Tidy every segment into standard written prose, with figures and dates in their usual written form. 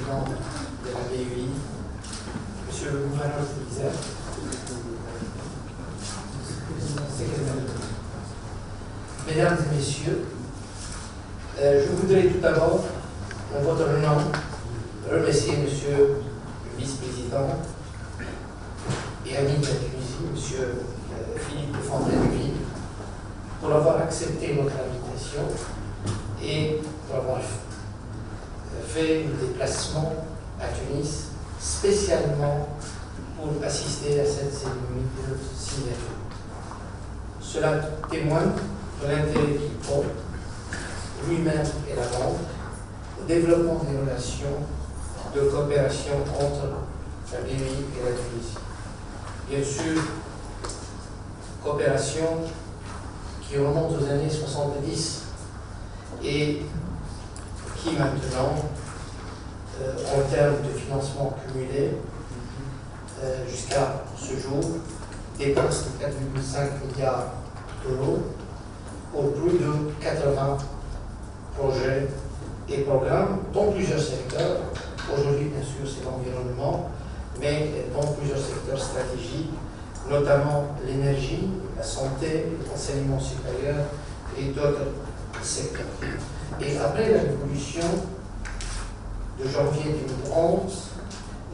vice-président de la BUI, monsieur le gouverneur de l'Isère, mesdames et messieurs, je voudrais tout d'abord, en votre nom, remercier monsieur le vice-président et ami de la Tunisie, monsieur Philippe de Fontaine-Ville, pour avoir accepté notre invitation et pour avoir fait le déplacement à Tunis spécialement pour assister à cette cérémonie de signature. Cela témoigne de l'intérêt qu'il porte, lui-même et la banque, au développement des relations de coopération entre la BUI et la Tunisie. Bien sûr, coopération qui remonte aux années 70 et qui maintenant, en termes de financement cumulé, jusqu'à ce jour, dépasse les 4,5 milliards d'euros pour plus de 80 projets et programmes dans plusieurs secteurs. Aujourd'hui, bien sûr, c'est l'environnement, mais dans plusieurs secteurs stratégiques, notamment l'énergie, la santé, l'enseignement supérieur et d'autres secteurs. Et après la révolution de janvier 2011,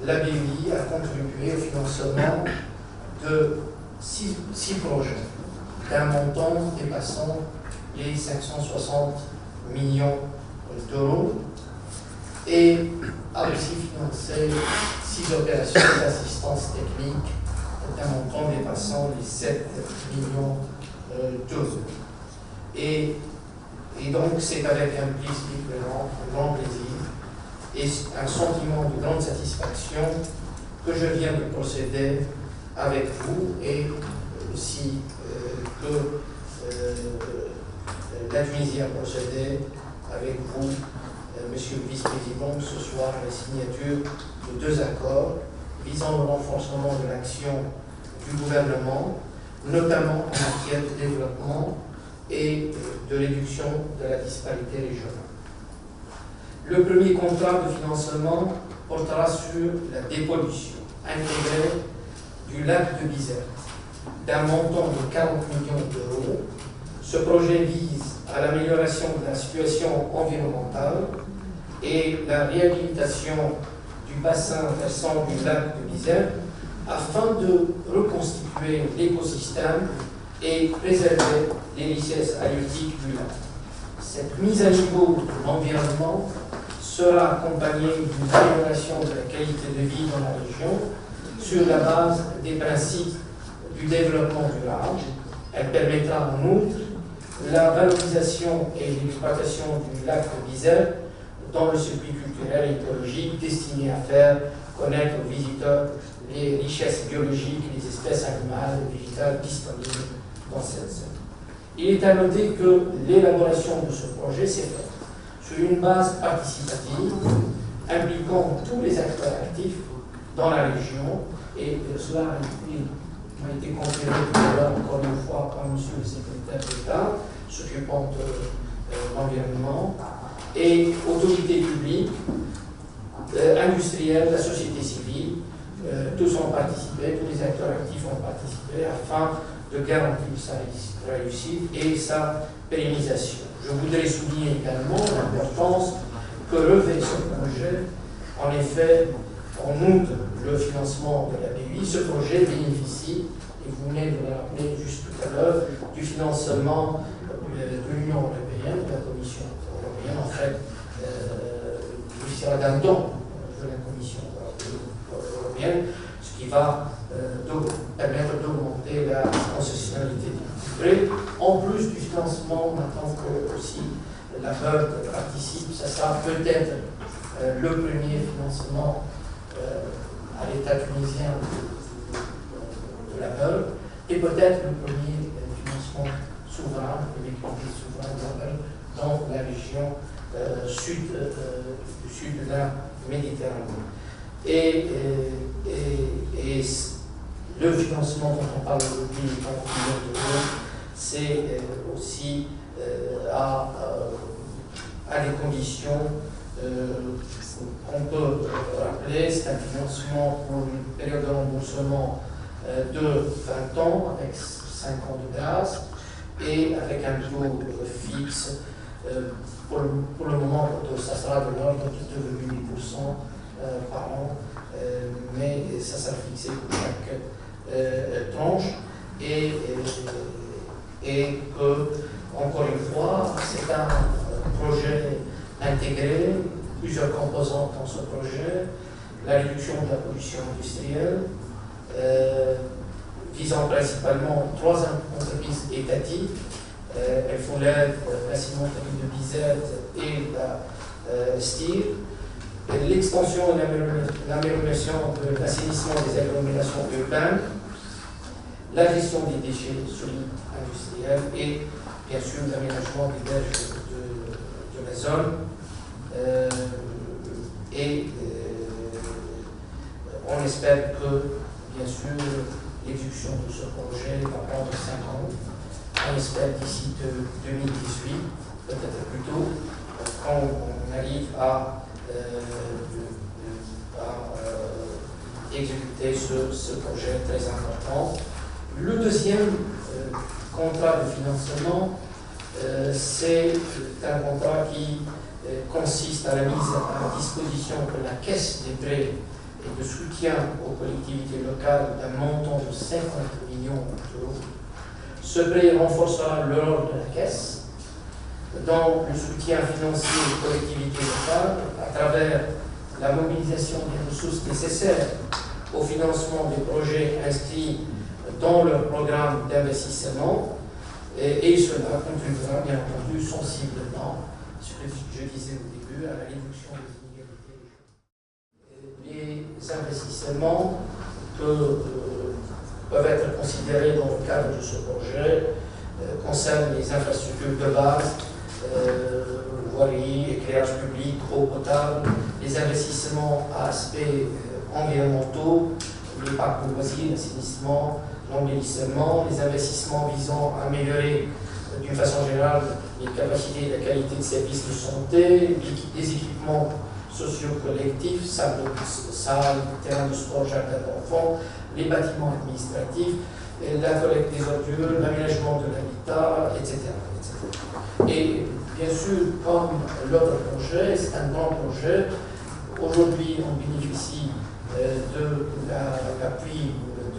la BUI a contribué au financement de 6 projets d'un montant dépassant les 560 millions d'euros et a aussi financé 6 opérations d'assistance technique d'un montant dépassant les 7 millions d'euros. Et donc, c'est avec un grand plaisir et un sentiment de grande satisfaction que je viens de procéder avec vous et aussi que la Tunisie a procédé avec vous, monsieur le vice-président, ce soir à la signature de 2 accords visant au renforcement de l'action du gouvernement, notamment en matière de développement et de réduction de la disparité régionale. Le premier contrat de financement portera sur la dépollution intégrée du lac de Bizerte d'un montant de 40 millions d'euros. Ce projet vise à l'amélioration de la situation environnementale et la réhabilitation du bassin versant du lac de Bizerte afin de reconstituer l'écosystème et préserver les richesses halieutiques du lac. Cette mise à niveau de l'environnement sera accompagnée d'une amélioration de la qualité de vie dans la région sur la base des principes du développement durable. Elle permettra en outre la valorisation et l'exploitation du lac de Bizerte dans le circuit culturel et écologique destiné à faire connaître aux visiteurs les richesses biologiques et les espèces animales et végétales disponibles dans cette zone. Il est à noter que l'élaboration de ce projet s'est faite sur une base participative impliquant tous les acteurs actifs dans la région et cela a été confirmé tout à l'heure encore une fois par M. le secrétaire d'État s'occupant de l'environnement et autorités publiques, industrielles, la société civile, tous ont participé, tous les acteurs actifs ont participé afin de garantir sa réussite et sa pérennisation. Je voudrais souligner également l'importance que revêt ce projet. En effet, en outre le financement de la BUI, ce projet bénéficie, et vous venez de le rappeler juste tout à l'heure, du financement de l'Union européenne, de la Commission européenne, en fait, d'un don de la Commission européenne, ce qui va permettre d'augmenter la concessionnalité du prêt. En plus du financement, maintenant que aussi la BERD participe, ça sera peut-être le premier financement à l'État tunisien de la BERD et peut-être le premier financement souverain, le premier crédit souverain de la BERD dans la région sud de la Méditerranée. Et le financement dont on parle aujourd'hui, les 40 millions d'euros, c'est aussi à des conditions on peut rappeler, c'est un financement pour une période de remboursement de 20 ans avec 5 ans de grâce et avec un taux fixe. Pour le moment, ça sera de l'ordre de 2,8% par an, mais ça sera fixé pour chaque tranche et que, encore une fois, c'est un projet intégré, plusieurs composantes dans ce projet, la réduction de la pollution industrielle, visant principalement 3 entreprises étatiques. Elles font l'aide la cimenterie de Bizette et la STIR. L'extension et l'amélioration de l'assainissement des agglomérations urbaines, la gestion des déchets solides industriels et bien sûr l'aménagement des berges de la zone. On espère que, bien sûr, l'exécution de ce projet va prendre 5 ans. On espère d'ici 2018, peut-être plus tôt, quand on arrive à exécuter ce projet très important. Le deuxième contrat de financement, c'est un contrat qui consiste à la mise à disposition de la Caisse des prêts et de soutien aux collectivités locales d'un montant de 50 millions d'euros. Ce prêt renforcera le rôle de la Caisse dans le soutien financier aux collectivités locales à travers la mobilisation des ressources nécessaires au financement des projets inscrits dans leur programme d'investissement et cela contribuera bien entendu sensiblement, ce que je disais au début, à la réduction des inégalités. Les investissements peuvent être considérés dans le cadre de ce projet concernent les infrastructures de base, voirie, éclairage public, eau potable, les investissements à aspects environnementaux, les parcs de loisirs, l'assainissement, l'embellissement, les investissements visant à améliorer d'une façon générale les capacités et la qualité de services de santé, les équipements sociaux collectifs, salles, terrains de sport, jardins d'enfants, les bâtiments administratifs, la collecte des ordures, l'aménagement de l'habitat, etc., etc. Et bien sûr, comme l'autre projet, c'est un grand projet. Aujourd'hui, on bénéficie de l'appui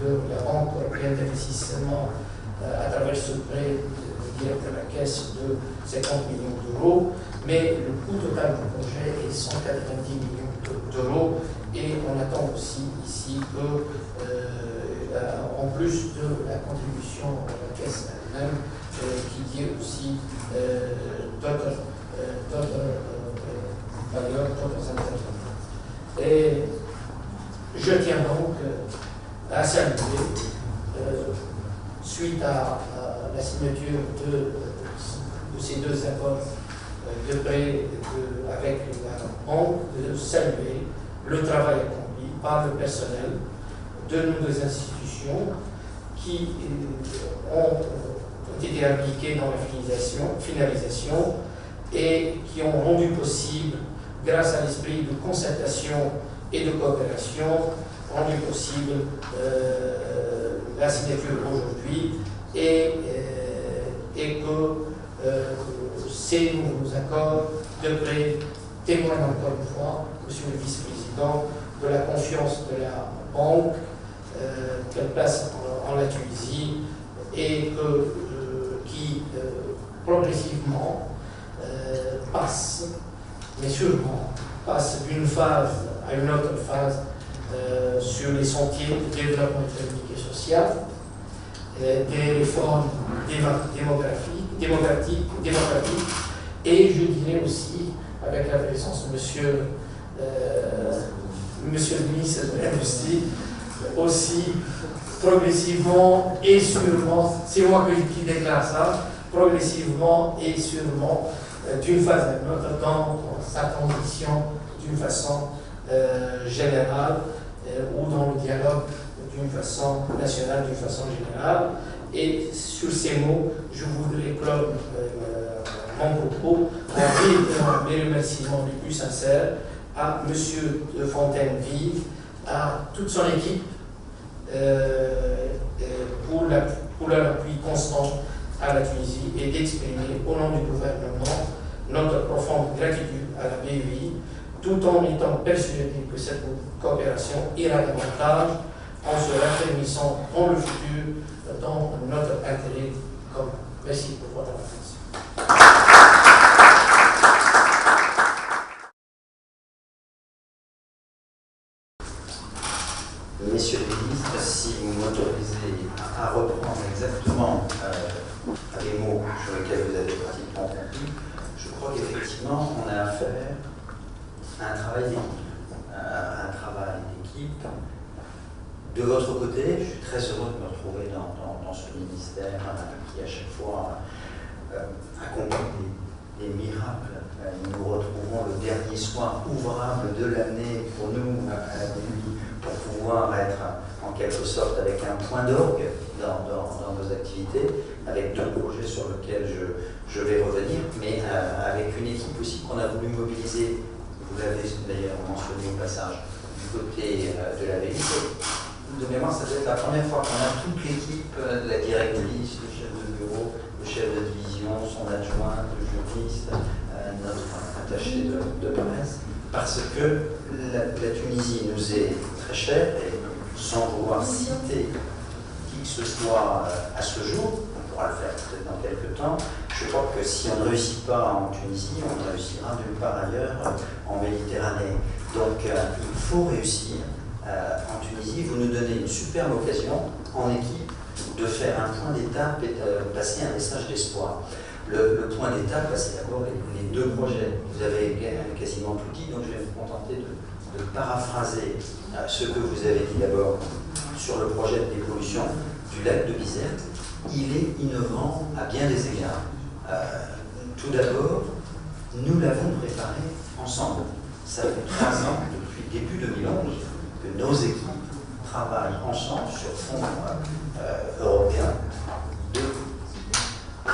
de la Banque européenne d'investissement à travers ce prêt direct à la caisse de 50 millions d'euros, mais le coût total du projet est 190 millions d'euros et on attend aussi ici que, en plus de la contribution à la caisse elle-même, qu'il y ait aussi d'autres valeurs, d'autres intervenants. Et je tiens donc à saluer, suite à la signature de ces 2 accords de prêt avec la banque, de saluer le travail accompli par le personnel de nos 2 institutions qui ont été impliqués dans la finalisation et qui ont rendu possible, grâce à l'esprit de concertation et de coopération, rendu possible la signature aujourd'hui et que ces nouveaux accords de prêt témoignent encore une fois, Monsieur le Vice-président, de la confiance de la banque qu'elle place en la Tunisie et qui progressivement passe, mais sûrement passe d'une phase à une autre phase sur les sentiers de développement économique et social, des réformes démocratiques et je dirais aussi, avec la présence de monsieur le ministre de l'Industrie, aussi progressivement et sûrement, c'est moi qui déclare ça, progressivement et sûrement d'une phase à une autre dans sa transition d'une façon générale ou dans le dialogue d'une façon nationale, d'une façon générale. Et sur ces mots, je voudrais clore mon propos en réitérant mes remerciements les plus sincères à M. de Fontaine-Vive, à toute son équipe, pour leur appui constant à la Tunisie et d'exprimer au nom du gouvernement notre profonde gratitude à la BEI, tout en étant persuadé que cette coopération ira davantage en se raffermissant dans le futur dans notre intérêt commun. Merci pour votre attention. Messieurs les ministres, si vous m'autorisez à reprendre exactement les mots sur lesquels vous avez pratiquement conclu, je crois qu'effectivement, on a affaire à un travail d'équipe. De votre côté, je suis très heureux de me retrouver dans ce ministère qui, à chaque fois, accompagne des miracles. Nous retrouvons le dernier soir ouvrable de l'année pour nous, à la BEI, pour pouvoir être en quelque sorte avec un point d'orgue dans nos activités, avec deux projets sur lesquels je vais revenir, mais avec une équipe aussi qu'on a voulu mobiliser, vous l'avez d'ailleurs mentionné au passage, du côté de la BEI. De mémoire, ça doit être la première fois qu'on a toute l'équipe, la directrice, le chef de bureau, le chef de division, son adjoint, le juriste, notre attaché de presse, parce que la Tunisie nous est très chère, et sans vouloir citer qui que ce soit à ce jour, on pourra le faire peut-être dans quelques temps, je crois que si on ne réussit pas en Tunisie, on réussira nulle part ailleurs en Méditerranée. Donc il faut réussir en Tunisie. Vous nous donnez une superbe occasion en équipe de faire un point d'étape et de passer un message d'espoir. Le point d'étape, c'est d'abord les deux projets. Vous avez quasiment tout dit, donc je vais me contenter de paraphraser ce que vous avez dit d'abord sur le projet de dépollution du lac de Bizerte. Il est innovant à bien des égards. Tout d'abord, nous l'avons préparé ensemble. Ça fait 3 ans, depuis début 2011, que nos équipes travaillent ensemble sur fond européen de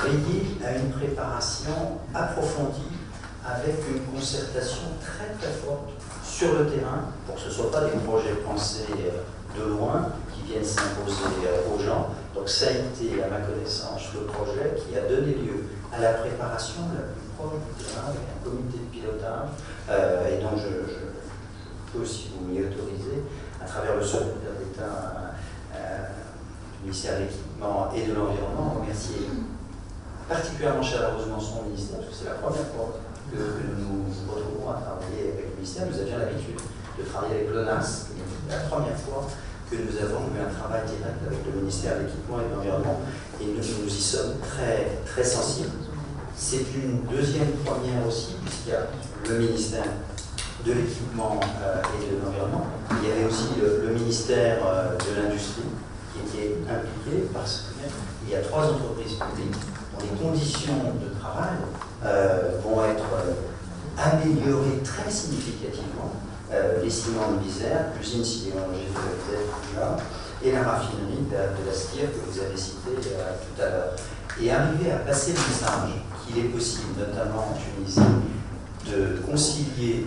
veiller à une préparation approfondie avec une concertation très très forte sur le terrain pour que ce ne soient pas des projets pensés de loin qui viennent s'imposer aux gens. Donc ça a été, à ma connaissance, le projet qui a donné lieu à la préparation la plus proche du terrain avec un comité de pilotage et donc je peux, si vous m'y autorisez, à travers le secrétaire d'État du ministère de l'Équipement et de l'Environnement, remercier particulièrement chaleureusement son ministère, parce que c'est la première fois que nous nous retrouvons à travailler avec le ministère. Nous avions l'habitude de travailler avec l'ONAS, c'est la première fois que nous avons eu un travail direct avec le ministère de l'Équipement et de l'Environnement, et nous y sommes très, très sensibles. C'est une deuxième première aussi, puisqu'il y a le ministère de l'Équipement et de l'Environnement. Il y avait aussi le ministère de l'Industrie qui était impliqué parce qu'il y a 3 entreprises publiques dont les conditions de travail vont être améliorées très significativement. Les ciments de Bizerte, l'usine sidérurgique de Bizerte, et la raffinerie de la Stire que vous avez citée tout à l'heure. Et arriver à passer le message qu'il est possible, notamment en Tunisie, de concilier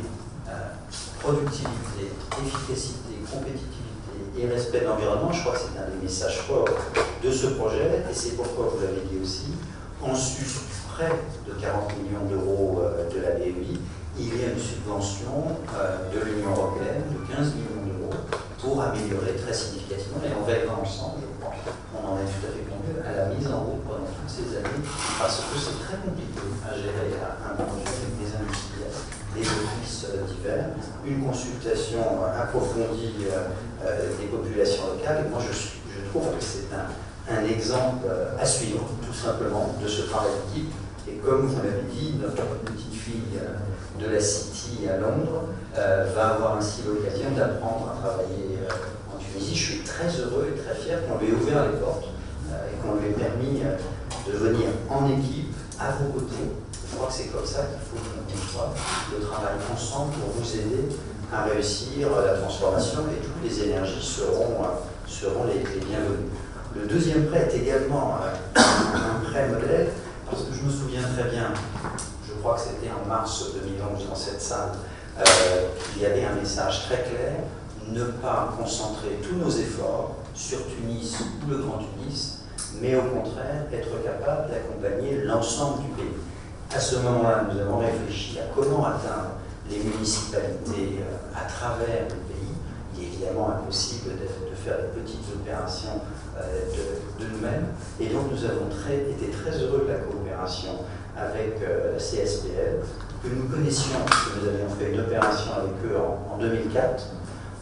productivité, efficacité, compétitivité et respect de l'environnement, je crois que c'est un des messages forts de ce projet, et c'est pourquoi vous l'avez dit aussi, en sus près de 40 millions d'euros de la BEI, il y a une subvention de l'Union européenne de 15 millions d'euros pour améliorer très significativement, et on veillera ensemble, je pense, on en est tout à fait convenu, à la mise en route pendant toutes ces années, parce que c'est très compliqué à gérer un projet avec des industriels, des offices divers, une consultation approfondie des populations locales, et moi je trouve que c'est un exemple à suivre, tout simplement, de ce travail d'équipe. Et comme vous l'avez dit, notre petite fille de la City à Londres va avoir ainsi l'occasion d'apprendre à travailler en Tunisie. Je suis très heureux et très fier qu'on lui ait ouvert les portes et qu'on lui ait permis de venir en équipe, à vos côtés. Je crois que c'est comme ça qu'il faut qu'on soit, le travail ensemble pour vous aider à réussir la transformation, et toutes les énergies seront les bienvenues. Le deuxième prêt est également un prêt modèle, parce que je me souviens très bien salle, il y avait un message très clair, ne pas concentrer tous nos efforts sur Tunis ou le Grand Tunis, mais au contraire être capable d'accompagner l'ensemble du pays. À ce moment-là, nous avons réfléchi à comment atteindre les municipalités à travers le pays. Il est évidemment impossible de faire des petites opérations de nous-mêmes, et donc nous avons été très heureux de la coopération avec la CSPL, que nous connaissions, que nous avions fait une opération avec eux en 2004,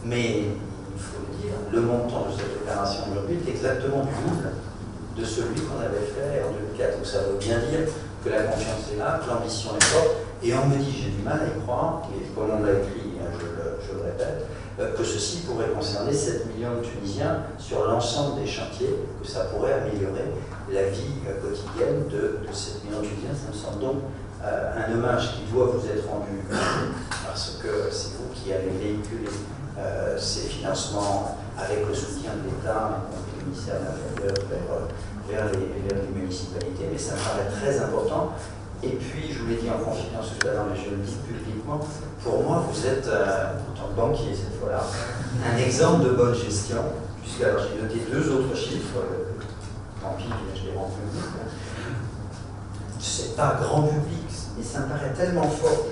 mais il faut le dire, le montant de cette opération aujourd'hui est exactement du double de celui qu'on avait fait en 2004. Donc ça veut bien dire que la confiance est là, que l'ambition est forte, et on me dit, j'ai du mal à y croire, et comme on l'a écrit, je le répète, que ceci pourrait concerner 7 millions de Tunisiens sur l'ensemble des chantiers, que ça pourrait améliorer la vie quotidienne de 7 millions de Tunisiens. Ça me semble donc un hommage qui doit vous être rendu, parce que c'est vous qui avez véhiculé ces financements avec le soutien de l'État, y compris le ministère de l'Intérieur, vers les municipalités, mais ça me paraît très important. Et puis, je vous l'ai dit en confidence tout à l'heure, mais je le dis publiquement, pour moi, vous êtes, en tant que banquier cette fois-là, un exemple de bonne gestion, puisque alors j'ai noté 2 autres chiffres, tant pis, je les rends publics. C'est pas grand public, mais ça me paraît tellement fort,